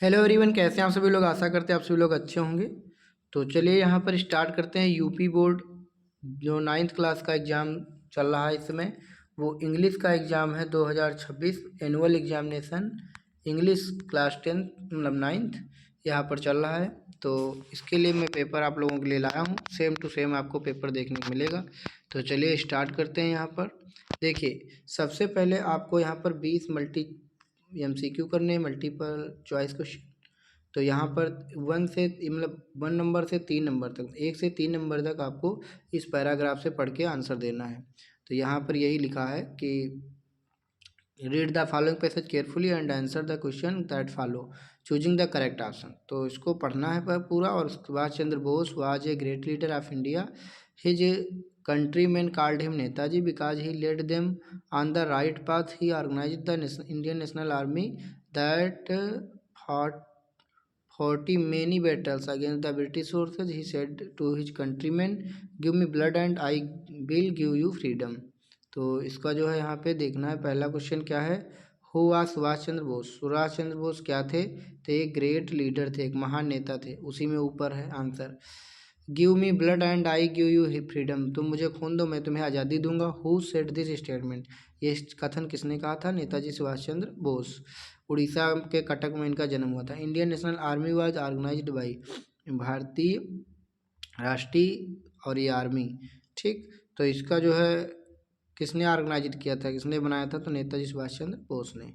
Hello everyone, कैसे हैं आप सभी लोग। आशा करते हैं आप सभी लोग अच्छे होंगे। तो चलिए यहाँ पर स्टार्ट करते हैं। यूपी बोर्ड जो 9th क्लास का एग्ज़ाम चल रहा है इस समय, वो इंग्लिश का एग्ज़ाम है 2026 annual examination English class 10th मतलब 9th यहाँ पर चल रहा है। तो इसके लिए मैं पेपर आप लोगों के लिए लाया हूँ, सेम टू सेम आपको पेपर देखने को मिलेगा। तो चलिए स्टार्ट करते हैं। यहाँ पर देखिए, सबसे पहले आपको यहाँ पर 20 MCQ करने, मल्टीपल चॉइस क्वेश्चन। तो यहाँ पर 1 से मतलब 1 नंबर से 3 नंबर तक, 1 से 3 नंबर तक आपको इस पैराग्राफ से पढ़ के आंसर देना है। तो यहाँ पर यही लिखा है कि read the following passage carefully and answer the question that follow choosing the correct option. तो इसको पढ़ना है पूरा। और Subhash Chandra Bose was a great leader of India. His countrymen called him Netaji because he led them on the right path. He organized the Indian National Army that fought 40 many battles against the British forces. He said to his countrymen, "Give me blood and I will give you freedom." तो इसका जो है यहाँ पे देखना है। पहला question क्या है, हु वाज सुभाष चंद्र बोस। सुभाष चंद्र बोस क्या थे, तो एक ग्रेट लीडर थे, एक महान नेता थे। उसी में ऊपर है answer. Give me blood and I give you freedom. तुम मुझे खून दो, मैं तुम्हें आज़ादी दूंगा। Who said this statement. ये कथन किसने कहा था, नेताजी सुभाष चंद्र बोस। उड़ीसा के कटक में इनका जन्म हुआ था। Indian National Army was organized by, भारतीय राष्ट्रीय और ये आर्मी, ठीक। तो इसका जो है किसने ऑर्गेनाइज किया था, किसने बनाया था, तो नेताजी सुभाष चंद्र बोस ने।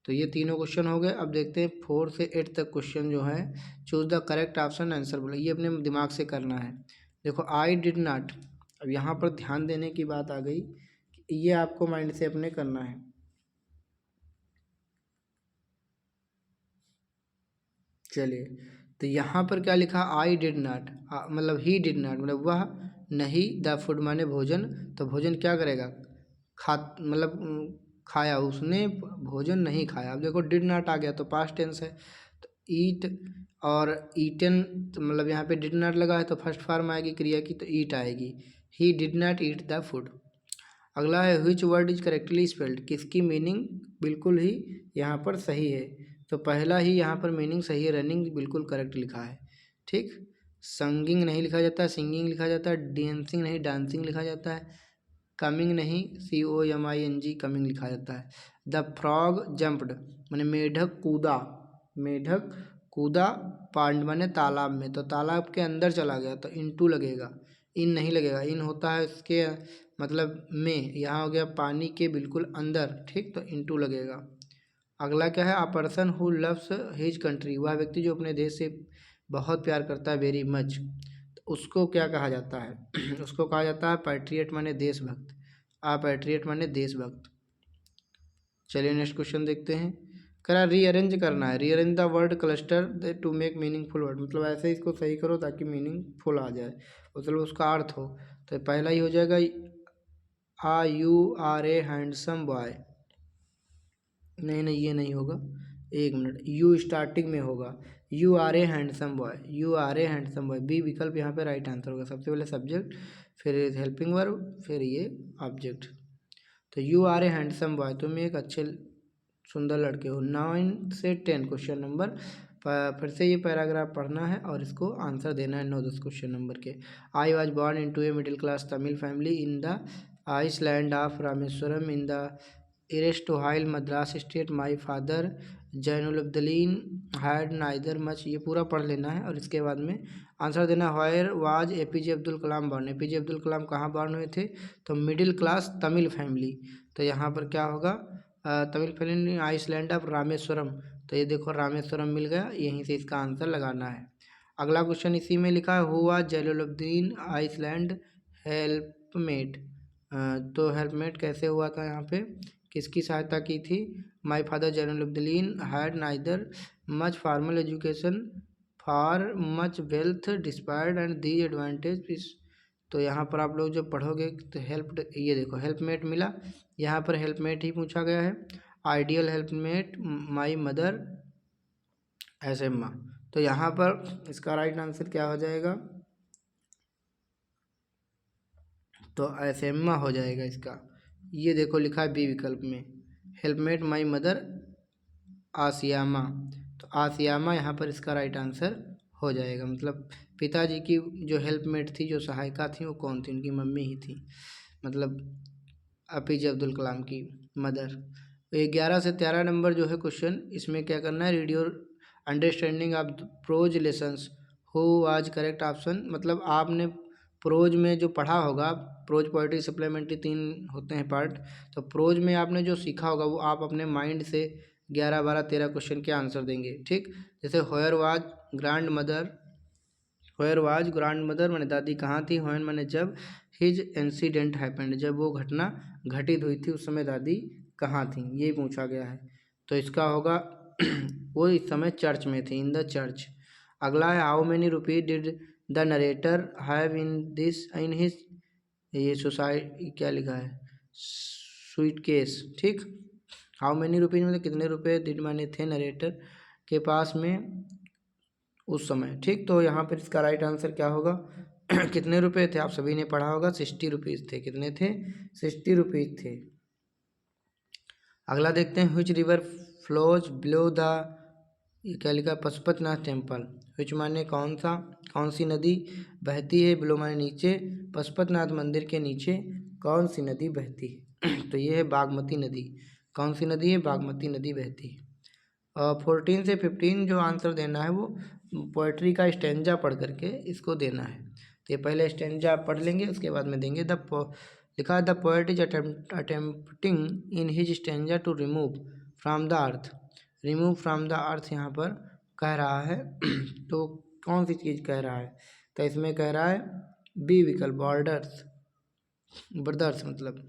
तो ये तीनों क्वेश्चन हो गए। अब देखते हैं 4 से 8 तक क्वेश्चन जो है, choose the correct option answer बोले। ये अपने दिमाग से करना है। देखो, आई डिड नॉट। अब यहाँ पर ध्यान देने की बात आ गई कि ये आपको माइंड से अपने करना है। चलिए, तो यहाँ पर क्या लिखा, आई डिड नॉट मतलब ही डिड नॉट मतलब वह नहीं, द फूड माने भोजन। तो भोजन क्या करेगा, खा मतलब खाया, उसने भोजन नहीं खाया। अब देखो डिड नॉट आ गया तो पास्ट टेंस है। तो ईट और ईटन, तो मतलब यहाँ पे डिड नॉट लगा है तो फर्स्ट फॉर्म आएगी क्रिया की, तो ईट आएगी। He did not eat the food. अगला है which word is correctly spelled. किसकी मीनिंग बिल्कुल ही यहाँ पर सही है। तो पहला ही यहाँ पर मीनिंग सही है, रनिंग बिल्कुल करेक्ट लिखा है, ठीक। संगिंग नहीं लिखा जाता है, सिंगिंग लिखा जाता है। डेंसिंग नहीं, डांसिंग लिखा जाता है। कमिंग नहीं, COMING कमिंग लिखा जाता है। द फ्रॉग जंप्ड माने मेढक कूदा, मेढक कूदा पांड माने तालाब में, तो तालाब के अंदर चला गया तो इनटू लगेगा, इन नहीं लगेगा। इन होता है इसके मतलब में, यहाँ हो गया पानी के बिल्कुल अंदर, ठीक, तो इनटू लगेगा। अगला क्या है, a person who loves his country. वह व्यक्ति जो अपने देश से बहुत प्यार करता है, वेरी मच, तो उसको क्या कहा जाता है उसको कहा जाता है पैट्रियट माने देशभक्त। आ पैट्रियट माने देशभक्त। चलिए नेक्स्ट क्वेश्चन देखते हैं। करा रीअरेंज करना है। Rearrange the word cluster to make meaningful word, मतलब ऐसे इसको सही करो ताकि मीनिंगफुल आ जाए, मतलब उसका अर्थ हो। तो पहला ही हो जाएगा, you are a handsome boy. नहीं नहीं, ये नहीं होगा, एक मिनट, यू स्टार्टिंग में होगा। You are a handsome boy, you are a handsome boy, B विकल्प यहाँ पे राइट आंसर होगा। सबसे पहले सब्जेक्ट, फिर हेल्पिंग वर्ब, फिर ये ऑब्जेक्ट। तो you are a handsome boy, तुम एक अच्छे सुंदर लड़के हो। 9 से 10 क्वेश्चन नंबर, फिर से ये पैराग्राफ पढ़ना है और इसको आंसर देना है 9-10 क्वेश्चन नंबर के। I was born into a middle class Tamil family in the island of Rameswaram in the erstwhile Madras state. My father Jainulabdeen had neither much. ये पूरा पढ़ लेना है और इसके बाद में आंसर देना। Where was APJ Abdul Kalam born. APJ Abdul Kalam कहाँ बॉर्न हुए थे, तो मिडिल क्लास तमिल फैमिली। तो यहाँ पर क्या होगा, Tamil family island of Rameswaram. तो ये देखो रामेश्वरम मिल गया, यहीं से इसका आंसर लगाना है। अगला क्वेश्चन इसी में लिखा है, हु वाज जैनुलब्दीन आइसलैंड हेल्पमेट। तो हेल्पमेट कैसे हुआ था, यहाँ पे किसकी सहायता की थी। My father Jainulabdeen had neither much formal education for much wealth despite and the advantage. तो यहाँ पर आप लोग जब पढ़ोगे तो हेल्प, ये देखो हेल्पमेट मिला, यहाँ पर हेल्पमेट ही पूछा गया है। Ideal helpmate my mother Ashiamma. तो यहाँ पर इसका राइट आंसर क्या हो जाएगा, तो एसेम्मा हो जाएगा इसका। ये देखो लिखा है बी विकल्प में, हेल्पमेट माई मदर आसियामा। तो आसियामा यहाँ पर इसका राइट आंसर हो जाएगा। मतलब पिताजी की जो हेल्पमेट थी, जो सहायिका थी, वो कौन थी? उनकी मम्मी ही थी, मतलब APJ अब्दुल कलाम की मदर। तो 11 से 13 नंबर जो है क्वेश्चन, इसमें क्या करना है, read your understanding of pros lessons, who was correct option. मतलब आपने प्रोज में जो पढ़ा होगा, प्रोज पोएट्री सप्लीमेंट्री 3 होते हैं पार्ट, तो प्रोज में आपने जो सीखा होगा वो आप अपने माइंड से 11, 12, 13 क्वेश्चन के आंसर देंगे। ठीक, जैसे होयर was grand mother, होयर was grand mother मैंने दादी कहाँ थी, होयन मैंने जब, हिज इंसिडेंट हैपेंड जब वो घटना घटित हुई थी उस समय दादी कहाँ थी, ये पूछा गया है। तो इसका होगा वो इस समय चर्च में थी, इन द चर्च। अगला है how many rupees did the narrator have in this in his, ये सोसाइटी क्या लिखा है, स्वीट केस। ठीक, हाउ मेनी रुपीज मतलब कितने रुपए, डिड माने थे नरेटर के पास में उस समय। ठीक, तो यहाँ पर इसका राइट आंसर क्या होगा कितने रुपए थे, आप सभी ने पढ़ा होगा 60 रुपीज़ थे। कितने थे? 60 रुपीज़ थे। अगला देखते हैं, which river flows below the, ये क्या लिखा, पशुपतिनाथ टेम्पल। विच माने कौन सा, कौन सी नदी बहती है, बिलो माने नीचे, पशुपतिनाथ मंदिर के नीचे कौन सी नदी बहती है तो ये है बागमती नदी। कौन सी नदी है? बागमती नदी बहती है। 14 से 15 जो आंसर देना है वो पोएट्री का स्टेंजा पढ़ करके इसको देना है। तो ये पहले स्टेंजा पढ़ लेंगे, उसके बाद में देंगे। लिखा है the poet is attempting in his stanza to remove from the earth. Remove from the अर्थ यहाँ पर कह रहा है तो कौन सी चीज़ कह रहा है? तो इसमें कह रहा है बी विकल्प, बॉर्डर्स, ब्रदर्स मतलब।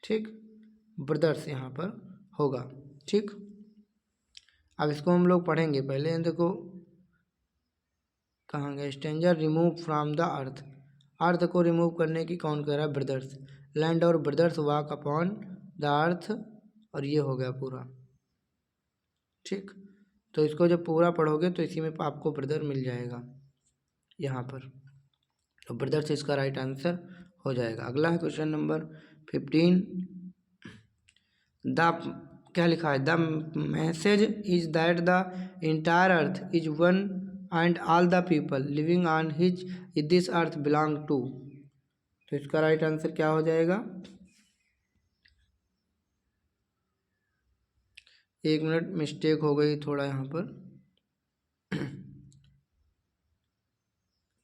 ठीक, ब्रदर्स यहाँ पर होगा। ठीक, अब इसको हम लोग पढ़ेंगे। पहले देखो कहाँ गया stanza, remove from the earth, earth को रिमूव करने की कौन कह रहा है? ब्रदर्स। लैंड और brothers walk upon the earth, और ये हो गया पूरा। ठीक, तो इसको जब पूरा पढ़ोगे तो इसी में आपको ब्रदर मिल जाएगा यहाँ पर, तो ब्रदर्स इसका राइट आंसर हो जाएगा। अगला है क्वेश्चन नंबर 15। द, क्या लिखा है, the message is that the entire earth is one and all the people living on his this earth belong to. तो इसका राइट आंसर क्या हो जाएगा? एक मिनट, मिस्टेक हो गई थोड़ा यहाँ पर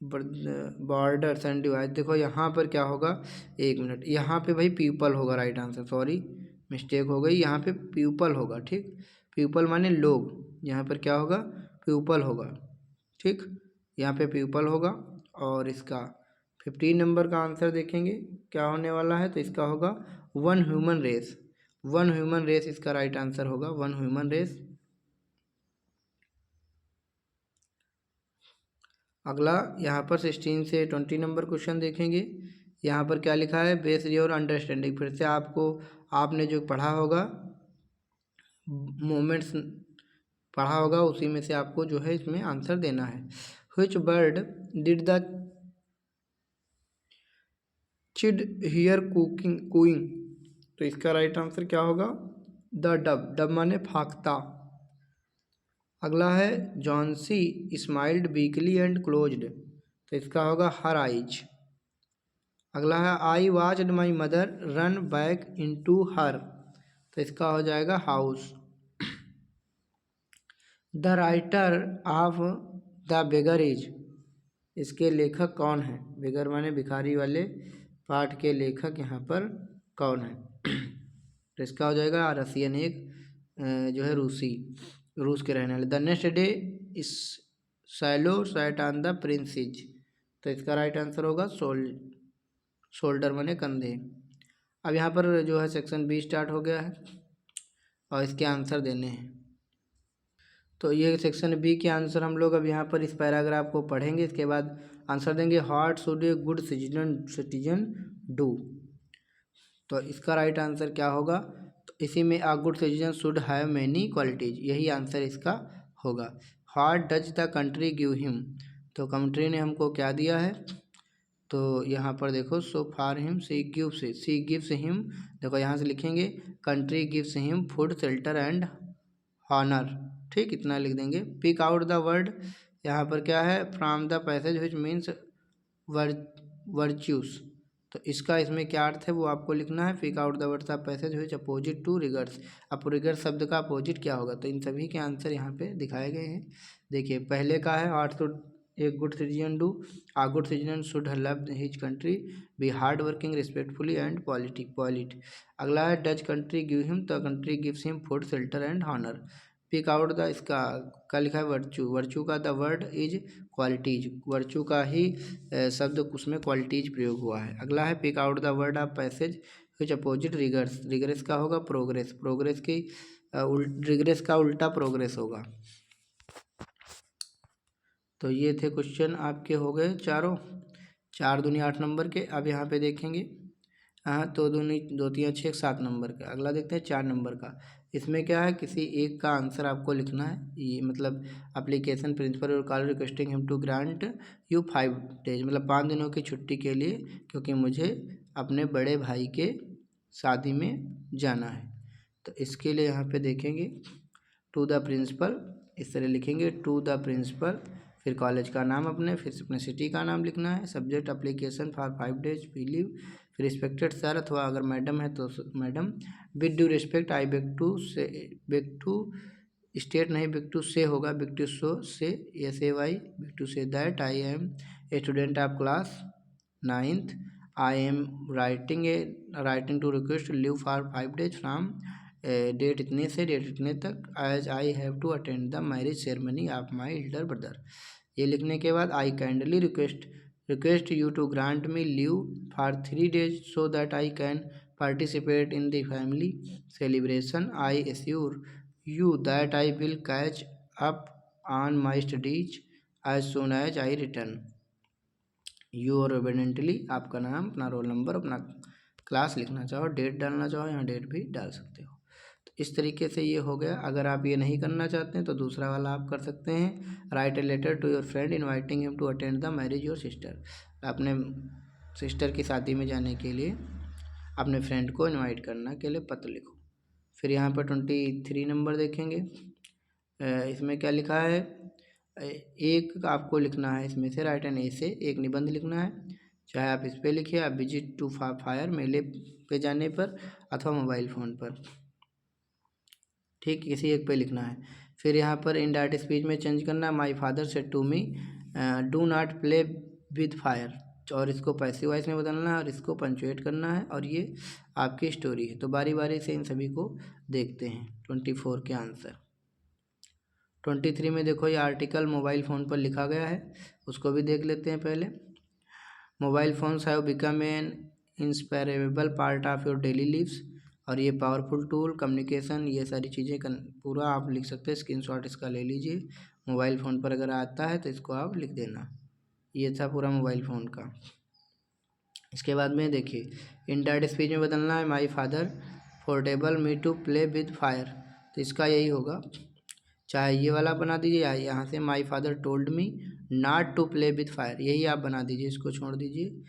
बॉर्डर्स एंड डिवाइड, देखो यहाँ पर क्या होगा, एक मिनट, यहाँ पे भाई पीपल होगा राइट आंसर, सॉरी मिस्टेक हो गई, यहाँ पे पीपल होगा। ठीक, पीपल माने लोग, यहाँ पर क्या होगा, पीपल होगा। ठीक, यहाँ पे पीपल होगा। और इसका 15 नंबर का आंसर देखेंगे क्या होने वाला है, तो इसका होगा one human race. One human race इसका राइट आंसर होगा, वन ह्यूमन रेस। अगला यहाँ पर 16 से 20 नंबर क्वेश्चन देखेंगे। यहाँ पर क्या लिखा है, बेस योर अंडरस्टैंडिंग। फिर से आपको, आपने जो पढ़ा होगा मोमेंट्स पढ़ा होगा उसी में से आपको जो है इसमें आंसर देना है। Which bird did the child hear cooking cooing, तो इसका राइट आंसर क्या होगा, द डब। डब माने फाख्ता। अगला है Johnsy smiled weekly and closed, तो इसका होगा हर आइज। अगला है I watched my mother run back into हर, तो इसका हो जाएगा house. The writer of the beggar is, इसके लेखक कौन है? बेगर माने भिखारी वाले पाठ के लेखक यहाँ पर कौन है? तो इसका हो जाएगा रसियन, एक जो है रूसी, रूस के रहने वाले। The next day is cello sat on the princess, तो इसका राइट आंसर होगा शोल्डर माने कंधे। अब यहाँ पर जो है सेक्शन बी स्टार्ट हो गया है और इसके आंसर देने हैं। तो ये सेक्शन बी के आंसर हम लोग अब यहाँ पर इस पैराग्राफ को पढ़ेंगे, इसके बाद आंसर देंगे। What should a good citizen do, तो इसका राइट आंसर क्या होगा, तो इसी में a good citizen should have many qualities, यही आंसर इसका होगा। What does the country give him, तो कंट्री ने हमको क्या दिया है, तो यहाँ पर देखो so for him she gives him, देखो यहाँ से लिखेंगे country gives him food shelter and honour. ठीक, इतना लिख देंगे। पिक आउट द वर्ड, यहाँ पर क्या है, from the passage which means virtues. तो इसका इसमें क्या अर्थ है वो आपको लिखना है। Pick out the words of passage which opposite to rigours. अब रिगर्स शब्द का अपोजिट क्या होगा, तो इन सभी के आंसर यहाँ पे दिखाए गए हैं। देखिए पहले का है what should a good citizen do. A good citizen should love his country, be hard working, respectfully and polite. अगला है does country give him, the country gives him food shelter and honour. Pick out the, इसका क्या लिखा है, virtue. Virtue का the word is qualities, virtue का ही शब्द उसमें क्वालिटीज प्रयोग हुआ है। अगला है pick out the word of passage which opposite regress. Regress का होगा प्रोग्रेस, प्रोग्रेस की रिगरेस का उल्टा प्रोग्रेस होगा। तो ये थे क्वेश्चन आपके हो गए चारों, 4 दूनी 8 नंबर के। अब यहाँ पे देखेंगे, हाँ तो दूनी 2 3 6 7 नंबर का। अगला देखते हैं 4 नंबर का। इसमें क्या है, किसी एक का आंसर आपको लिखना है। ये मतलब एप्लीकेशन प्रिंसिपल और college requesting him to grant you 5 days, मतलब 5 दिनों की छुट्टी के लिए, क्योंकि मुझे अपने बड़े भाई के शादी में जाना है। तो इसके लिए यहाँ पे देखेंगे टू द प्रिंसिपल, इस तरह लिखेंगे टू द प्रिंसिपल, फिर कॉलेज का नाम अपने, फिर अपने सिटी का नाम लिखना है, subject application for 5 days we leave, फिर रिस्पेक्टेड सर अथवा अगर मैडम है तो madam, with due respect I beg to state नहीं, बेग टू से होगा, beg to say SAY, beg to say that I am a student of class 9th, I am writing to request leave for 5 days from date इतने से date इतने तक, as I have to attend the marriage ceremony of my elder brother. ये लिखने के बाद I kindly request you to grant me leave for 3 days so that I can participate in the family celebration. I assure you that I will catch up on my studies as soon as I return. Your obediently, आपका नाम, अपना roll number, अपना class लिखना चाहो, date डालना चाहो यहाँ date भी डाल सकते हो। तो इस तरीके से ये हो गया। अगर आप ये नहीं करना चाहते हैं तो दूसरा वाला आप कर सकते हैं, write a letter to your friend inviting him to attend the marriage your sister. अपने सिस्टर की शादी में जाने के लिए अपने फ्रेंड को इनवाइट करने के लिए पत्र लिखो। फिर यहाँ पर 23 नंबर देखेंगे, इसमें क्या लिखा है, एक आपको लिखना है इसमें से राइट एन ऐसे, एक निबंध लिखना है, चाहे आप इस पर लिखिए, आप विजिट टू फायर मेले पे जाने पर अथवा मोबाइल फ़ोन पर, ठीक, किसी एक पे लिखना है। फिर यहाँ पर इनडायरेक्ट स्पीच में चेंज करना है, my father said to me do not play with fire, और इसको पैसिव वॉइस में बदलना है और इसको पंचुएट करना है, और ये आपकी स्टोरी है। तो बारी बारी से इन सभी को देखते हैं। 24 के आंसर। 23 में देखो ये आर्टिकल मोबाइल फ़ोन पर लिखा गया है, उसको भी देख लेते हैं पहले। Mobile phones have become an indispensable part of your daily lives, और ये पावरफुल टूल कम्युनिकेशन, ये सारी चीज़ें पूरा आप लिख सकते हैं। स्क्रीनशॉट इसका ले लीजिए, मोबाइल फ़ोन पर अगर आता है तो इसको आप लिख देना। ये था पूरा मोबाइल फ़ोन का। इसके बाद में देखिए इनडायरेक्ट स्पीच में बदलना है, my father forbade me to play with fire, तो इसका यही होगा, चाहे ये वाला बना दीजिए या यहाँ से my father told me not to play with fire, यही आप बना दीजिए, इसको छोड़ दीजिए,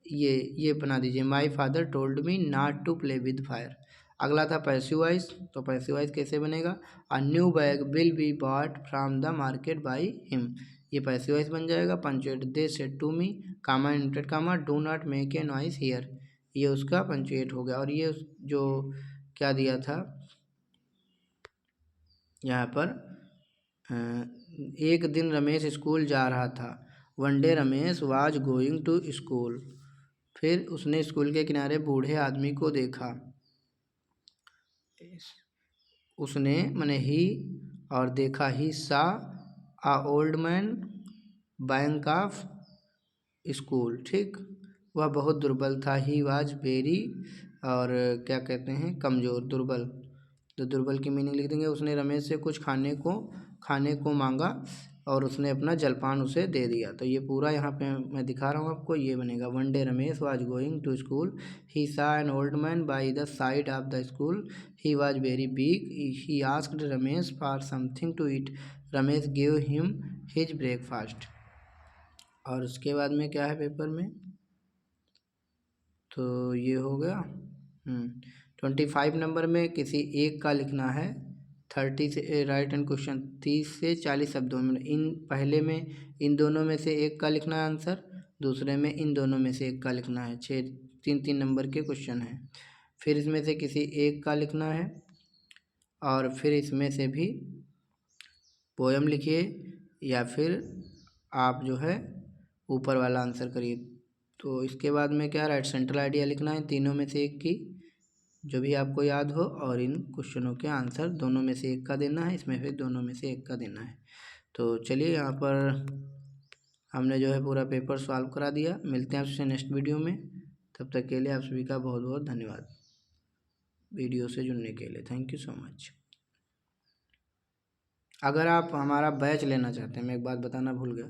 ये बना दीजिए, my father told me not to play with fire. अगला था पैसिव वॉइस, तो पैसिव वॉइस कैसे बनेगा, a new bag will be bought from the market by him, ये पैसिव वॉइस बन जाएगा। Punctuate they said to me, comma inverted comma, do not make a noise here, ये उसका punctuate हो गया। और ये जो क्या दिया था यहाँ पर, एक दिन रमेश स्कूल जा रहा था, one day Ramesh was going to school, फिर उसने स्कूल के किनारे बूढ़े आदमी को देखा, उसने माने ही, और देखा ही, saw a old man bank of school, ठीक, वह बहुत दुर्बल था, ही वाज वेरी, और क्या कहते हैं, कमज़ोर, दुर्बल, तो दुर्बल की मीनिंग लिख देंगे। उसने रमेश से कुछ खाने को मांगा और उसने अपना जलपान उसे दे दिया, तो ये पूरा यहाँ पे मैं दिखा रहा हूँ आपको, ये बनेगा। One day Ramesh was going to school, he saw an old man by the side of the school, he was very big, he asked Ramesh for something to eat, Ramesh give him his breakfast. और उसके बाद में क्या है paper में, तो ये हो गया। 25 नंबर में किसी एक का लिखना है, 30 से राइट एंड क्वेश्चन 30 से 40 शब्दों में इन पहले में इन दोनों में से एक का लिखना है आंसर, दूसरे में इन दोनों में से एक का लिखना है। 3 नंबर के क्वेश्चन हैं। फिर इसमें से किसी एक का लिखना है और फिर इसमें से भी पोयम लिखिए या फिर आप जो है ऊपर वाला आंसर करिए। तो इसके बाद में क्या राइट सेंट्रल आइडिया लिखना है तीनों में से एक की, जो भी आपको याद हो, और इन क्वेश्चनों के आंसर दोनों में से एक का देना है, इसमें फिर दोनों में से एक का देना है। तो चलिए यहाँ पर हमने जो है पूरा पेपर सॉल्व करा दिया। मिलते हैं आपसे नेक्स्ट वीडियो में, तब तक के लिए आप सभी का बहुत बहुत धन्यवाद वीडियो से जुड़ने के लिए। Thank you so much. अगर आप हमारा बैच लेना चाहते हैं, मैं एक बात बताना भूल गया,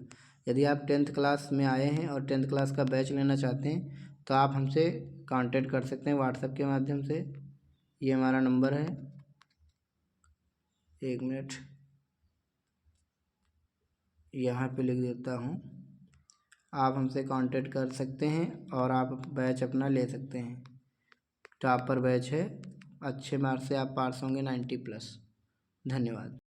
यदि आप 10th क्लास में आए हैं और 10th क्लास का बैच लेना चाहते हैं तो आप हमसे कांटेक्ट कर सकते हैं व्हाट्सएप के माध्यम से। ये हमारा नंबर है, 1 मिनट यहाँ पे लिख देता हूँ। आप हमसे कांटेक्ट कर सकते हैं और आप बैच अपना ले सकते हैं। टॉपर बैच है, अच्छे मार्क्स से आप पास होंगे 90+। धन्यवाद।